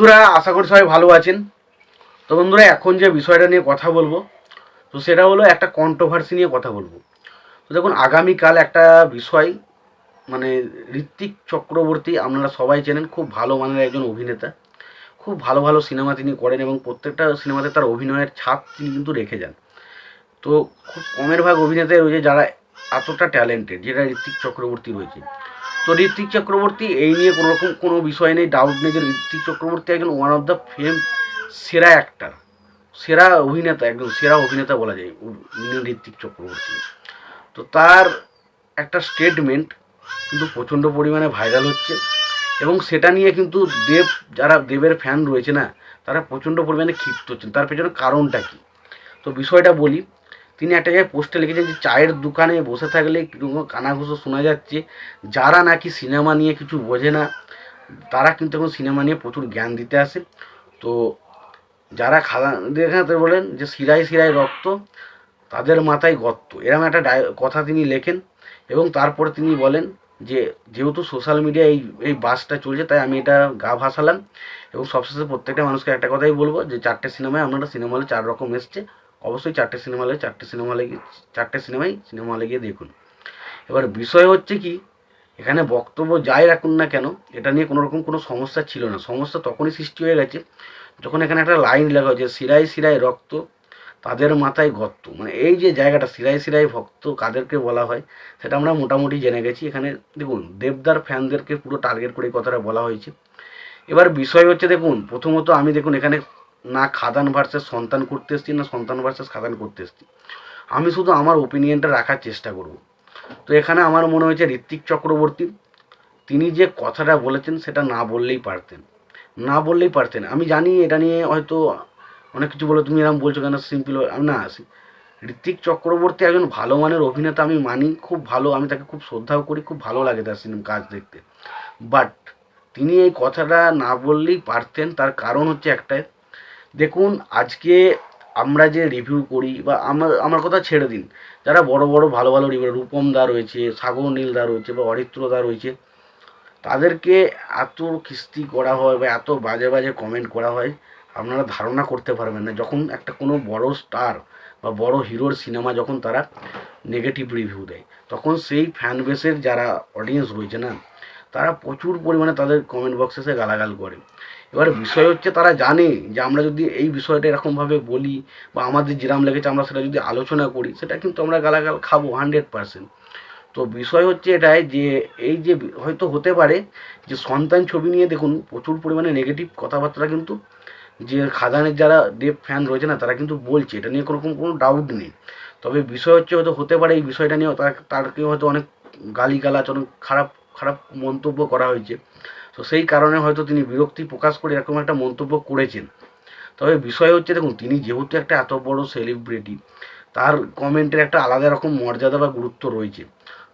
বন্ধুরা, আশা করি সবাই ভালো আছেন। তো বন্ধুরা, এখন যে বিষয়টা নিয়ে কথা বলবো, তো সেটা হলো একটা কন্ট্রোভার্সি নিয়ে কথা বলবো। তো দেখুন, আগামীকাল একটা বিষয়, মানে ঋত্বিক চক্রবর্তী আপনারা সবাই চেনেন, খুব ভালো মানের একজন অভিনেতা। খুব ভালো ভালো সিনেমা তিনি করেন এবং প্রত্যেকটা সিনেমাতে তার অভিনয়ের ছাপ তিনি কিন্তু রেখে যান। তো খুব কমের ভাগ অভিনেতাই রয়েছে যারা এতটা ট্যালেন্টেড, যেটা ঋত্বিক চক্রবর্তী রয়েছে। তো ঋত্বিক চক্রবর্তী এই নিয়ে কোনো রকম কোনো বিষয় নেই, ডাউট নেই যে ঋত্বিক চক্রবর্তী একজন ওয়ান অফ দ্য ফেম সেরা অ্যাক্টার, সেরা অভিনেতা, একদম সেরা অভিনেতা বলা যায় ঋত্বিক চক্রবর্তী। তো তার একটা স্টেটমেন্ট কিন্তু প্রচণ্ড পরিমাণে ভাইরাল হচ্ছে এবং সেটা নিয়ে কিন্তু যারা দেবের ফ্যান রয়েছে না, তারা প্রচণ্ড পরিমাণে ক্ষিপ্ত হচ্ছেন। তার পেছনে কারণটা কী, তো বিষয়টা বলি। তিনি একটা জায়গায় পোস্টে লিখেছেন যে চায়ের দোকানে বসে থাকলে কানাঘুষো শোনা যাচ্ছে, যারা নাকি সিনেমা নিয়ে কিছু বোঝে না তারা কিন্তু এখন সিনেমা নিয়ে প্রচুর জ্ঞান দিতে আসে। তো যারা খাওয়া দেখাতে বলেন যে শিরায় শিরায় রক্ত, তাদের মাথায় গর্ত, এরকম একটা কথা তিনি লেখেন। এবং তারপরে তিনি বলেন যে যেহেতু সোশ্যাল মিডিয়া এই এই বাসটা চলছে, তাই আমি এটা গা ভাসালাম এবং সবশেষে প্রত্যেকটা মানুষকে একটা কথাই বলবো যে চারটে সিনেমায় আপনারা সিনেমা হলে 4 রকম এসছে, অবশ্যই চারটে সিনেমা হলে গিয়ে দেখুন। এবার বিষয় হচ্ছে কি, এখানে বক্তব্য যাই রাখুন না কেন, এটা নিয়ে কোনো রকম কোনো সমস্যা ছিল না। সমস্যা তখনই সৃষ্টি হয়ে গেছে যখন এখানে একটা লাইন লেখা হয়েছে শিরায় শিরায় রক্ত, তাদের মাথায় গর্ত। মানে এই যে জায়গাটা শিরায় শিরায় ভক্ত কাদেরকে বলা হয় সেটা আমরা মোটামুটি জেনে গেছি। এখানে দেখুন, দেবদার ফ্যানদেরকে পুরো টার্গেট করে এই কথাটা বলা হয়েছে। এবার বিষয় হচ্ছে, দেখুন প্রথমত আমি দেখুন এখানে না খাদান ভার্সেস সন্তান করতে এসেছি, না সন্তান ভার্সেস খাদান করতে এসেছি। আমি শুধু আমার ওপিনিয়নটা রাখার চেষ্টা করব। তো এখানে আমার মনে হয়েছে ঋত্বিক চক্রবর্তী তিনি যে কথাটা বলেছেন সেটা না বললেই পারতেন। আমি জানি এটা নিয়ে হয়তো অনেক কিছু বলে, তুমি এরকম বলছো কেন, সিম্পল না। ঋত্বিক চক্রবর্তী একজন ভালো মানের অভিনেতা, আমি মানি, খুব ভালো, আমি তাকে খুব শ্রদ্ধাও করি, খুব ভালো লাগে তার সিনেমা কাজ দেখতে। বাট তিনি এই কথাটা না বললেই পারতেন। তার কারণ হচ্ছে একটাই, দেখুন আজকে আমরা যে রিভিউ করি, বা আমার কথা ছেড়ে দিন, যারা বড় বড় ভালো ভালো রিভিউ, রূপম দা রয়েছে, সাগর নীল দা রয়েছে, বা অরিত্র দা রয়েছে, তাদেরকে এত কিস্তি করা হয় বা এত বাজে বাজে কমেন্ট করা হয়, আপনারা ধারণা করতে পারবেন না। যখন একটা কোনো বড় স্টার বা বড় হিরোর সিনেমা যখন তারা নেগেটিভ রিভিউ দেয়, তখন সেই ফ্যান বেসের যারা অডিয়েন্স রয়েছে না, তারা প্রচুর পরিমাণে তাদের কমেন্ট বক্সে এসে গালাগাল করে। এবার বিষয় হচ্ছে, তারা জানে যে আমরা যদি এই বিষয়টা এরকমভাবে বলি বা আমাদের যেরাম লেগেছে আমরা সেটা যদি আলোচনা করি, সেটা কিন্তু আমরা গালাগাল খাবো 100%। তো বিষয় হচ্ছে এটাই যে এই যে হয়তো হতে পারে যে সন্তান ছবি নিয়ে দেখুন প্রচুর পরিমাণে নেগেটিভ কথাবার্তা কিন্তু যে খাদানের যারা দেব ফ্যান রয়েছে না, তারা কিন্তু বলছে, এটা নিয়ে কোনো ডাউট নেই। তবে বিষয় হচ্ছে হয়তো হতে পারে এই বিষয়টা নিয়ে তারকে হয়তো অনেক গালিগালাজ, অনেক খারাপ খারাপ মন্তব্য করা হয়েছে। তো সেই কারণে হয়তো তিনি বিরক্তি প্রকাশ করে এরকম একটা মন্তব্য করেছেন। তবে বিষয় হচ্ছে, দেখুন তিনি যেহেতু একটা এত বড় সেলিব্রিটি, তার কমেন্টের একটা আলাদা রকম মর্যাদা বা গুরুত্ব রয়েছে।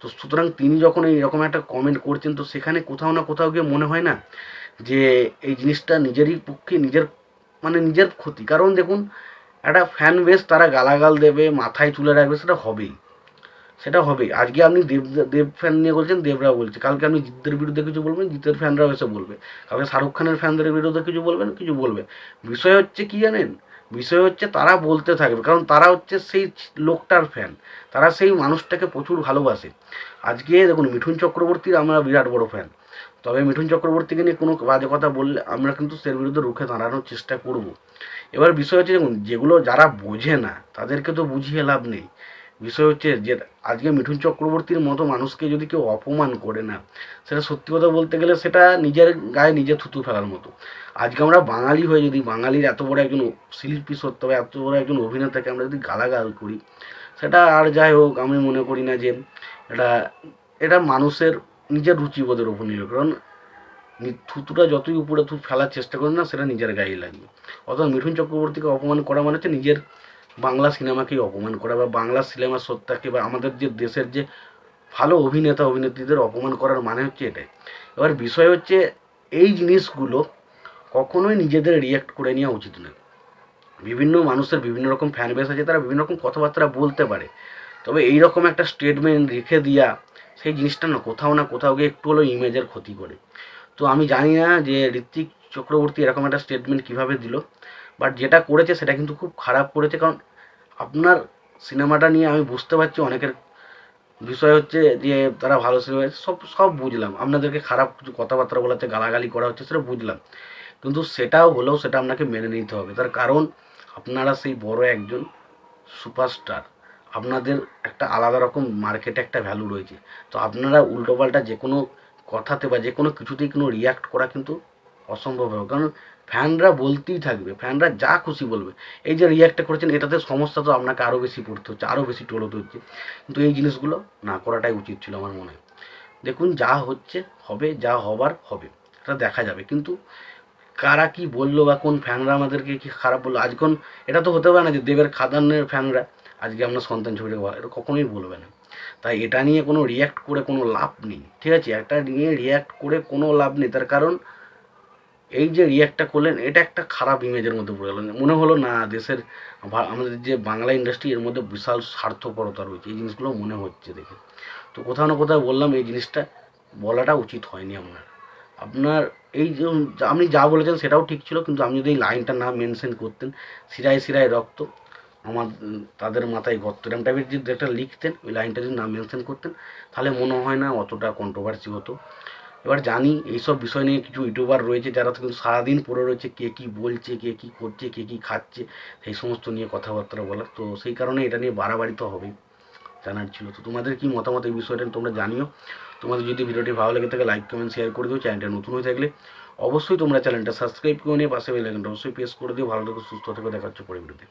তো সুতরাং তিনি যখন এইরকম একটা কমেন্ট করছেন, তো সেখানে কোথাও না কোথাও গিয়ে মনে হয় না যে এই জিনিসটা নিজেরই পক্ষে নিজের ক্ষতি। কারণ দেখুন, একটা ফ্যান বেস তারা গালাগাল দেবে, মাথায় তুলে রাখবে, সেটা হবেই। আজকে আপনি দেব ফ্যান নিয়ে বলছেন, দেবরা বলছে, কালকে আপনি জিতের বিরুদ্ধে কিছু বলবেন, জিতের ফ্যানরাও এসে বলবে, কালকে শাহরুখ খানের ফ্যানদের বিরুদ্ধে কিছু বলবে। বিষয় হচ্ছে কি জানেন, বিষয় হচ্ছে তারা বলতে থাকবে, কারণ তারা হচ্ছে সেই লোকটার ফ্যান, তারা সেই মানুষটাকে প্রচুর ভালোবাসে। আজকে দেখুন, মিঠুন চক্রবর্তীর আমরা বিরাট বড় ফ্যান। তবে মিঠুন চক্রবর্তীকে নিয়ে কোনো বাজে কথা বললে আমরা কিন্তু সের বিরুদ্ধে রুখে দাঁড়ানোর চেষ্টা করব। এবার বিষয় হচ্ছে, দেখুন যেগুলো যারা বোঝে না তাদেরকে তো বুঝিয়ে লাভ নেই। বিষয় হচ্ছে যে আজকে মিঠুন চক্রবর্তীর মতো মানুষকে যদি কেউ অপমান করে না, সেটা সত্যি কথা বলতে গেলে সেটা নিজের গায়ে নিজে থুতু ফেলার মতো। আজকে আমরা বাঙালি হয়ে যদি বাঙালির এত বড় একজন শিল্পী সত্য বা এত বড় একজন অভিনেতাকে আমরা যদি গালাগাল করি, সেটা আর যাই হোক, আমি মনে করি না যে এটা এটা মানুষের নিজের রুচিবোধের উপর নির্ভর। কারণ থুতুটা যতই উপরে ফেলার চেষ্টা করেন না, সেটা নিজের গায়ে লাগবে। অর্থাৎ মিঠুন চক্রবর্তীকে অপমান করা মানে হচ্ছে নিজের বাংলা সিনেমাকেই অপমান করা, বা বাংলা সিনেমার সত্তাকে, বা আমাদের যে দেশের যে ভালো অভিনেতা অভিনেত্রীদের অপমান করার মানে হচ্ছে এটাই। এবার বিষয় হচ্ছে, এই জিনিসগুলো কখনোই নিজেদের রিয়্যাক্ট করে নেওয়া উচিত নয়। বিভিন্ন মানুষের বিভিন্ন রকম ফ্যান বেস আছে, তারা বিভিন্ন রকম কথাবার্তা বলতে পারে। তবে এই রকম একটা স্টেটমেন্ট রেখে দেওয়া, সেই জিনিসটা না কোথাও গিয়ে একটু হলেও ইমেজের ক্ষতি করে। তো আমি জানি না যে ঋত্বিক চক্রবর্তী এরকম একটা স্টেটমেন্ট কিভাবে দিল, বাট যেটা করেছে সেটা কিন্তু খুব খারাপ করেছে। কারণ আপনার সিনেমাটা নিয়ে আমি বুঝতে পারছি অনেকের বিষয় হচ্ছে যে তারা ভালো সিনেমা, সব সব বুঝলাম, আপনাদেরকে খারাপ কিছু কথাবার্তা বলা হচ্ছে, গালাগালি করা হচ্ছে, সেটা বুঝলাম, কিন্তু সেটাও হলেও সেটা আপনাকে মেনে নিতে হবে। তার কারণ আপনারা সেই বড় একজন সুপারস্টার, আপনাদের একটা আলাদা রকম মার্কেটে একটা ভ্যালু রয়েছে। তো আপনারা উল্টোপাল্টা যে কোনো কথাতে বা যে কোনো কিছুতেই কোনো রিয়াক্ট করা কিন্তু অসম্ভব হবে। কারণ ফ্যানরা বলতেই থাকবে, ফ্যানরা যা খুশি বলবে। এই যে রিয়াক্টটা করেছেন, এটাতে সমস্যা তো আপনাকে আরও বেশি পড়তে হচ্ছে, আরও বেশি টোল হতে হচ্ছে। কিন্তু এই জিনিসগুলো না করাটাই উচিত ছিল আমার মনে হয়। দেখুন যা হচ্ছে হবে, যা হবার হবে, এটা দেখা যাবে। কিন্তু কারা কি বললো বা কোন ফ্যানরা আমাদেরকে কি খারাপ বললো, আজখন এটা তো হতে পারে না যে দেবের খাদানের ফ্যানরা আজকে আপনার সন্তান ছবিটাকে ভালো, এটা কখনোই বলবে না। তাই এটা নিয়ে কোনো রিয়্যাক্ট করে কোনো লাভ নেই, ঠিক আছে? একটা নিয়ে রিয়্যাক্ট করে কোনো লাভ নেই। তার কারণ এই যে রিয়্যাক্টটা করলেন, এটা একটা খারাপ ইমেজের মধ্যে পড়ে গেল। মনে হলো না দেশের আমাদের যে বাংলা ইন্ডাস্ট্রি, এর মধ্যে বিশাল স্বার্থপরতা রয়েছে, এই জিনিসগুলো মনে হচ্ছে দেখে। তো কোথাও না কোথাও বললাম এই জিনিসটা বলাটা উচিত হয়নি আপনার। আপনার এই যে আপনি যা বলেছেন সেটাও ঠিক ছিল, কিন্তু আপনি যদি এই লাইনটা না মেনশন করতেন, শিরায় শিরায় রক্ত, আমার তাদের মাথায় গর্ত, এরম টাইপের যদি একটা লিখতেন, ওই লাইনটা যদি না মেনশন করতেন, তাহলে মনে হয় না অতটা কন্ট্রোভার্সি হতো। এবার জানি এইসব বিষয় নিয়ে কিছু ইউটিউবার রয়েছে যারা কিন্তু সারাদিন পড়ে রয়েছে কে কী বলছে, কে কী করছে, কে কী খাচ্ছে, সেই সমস্ত নিয়ে কথাবার্তা বলার। তো সেই কারণে এটা নিয়ে বাড়াবাড়ি তো হবেই, জানার ছিল। তো তোমাদের কি মতামত এই বিষয়টা তোমরা জানিও। তোমাদের যদি ভিডিওটি ভালো লেগে থাকে লাইক কমেন্ট শেয়ার করে দিও। চ্যানেলটা নতুন হয়ে থাকলে অবশ্যই তোমরা চ্যানেলটা সাবস্ক্রাইব করে নিয়ে পাশে বেল আইকনটা অবশ্যই প্রেস করে দিও। ভালো থেকো, সুস্থ থেকো, দেখা হচ্ছে পরের ভিডিওতে।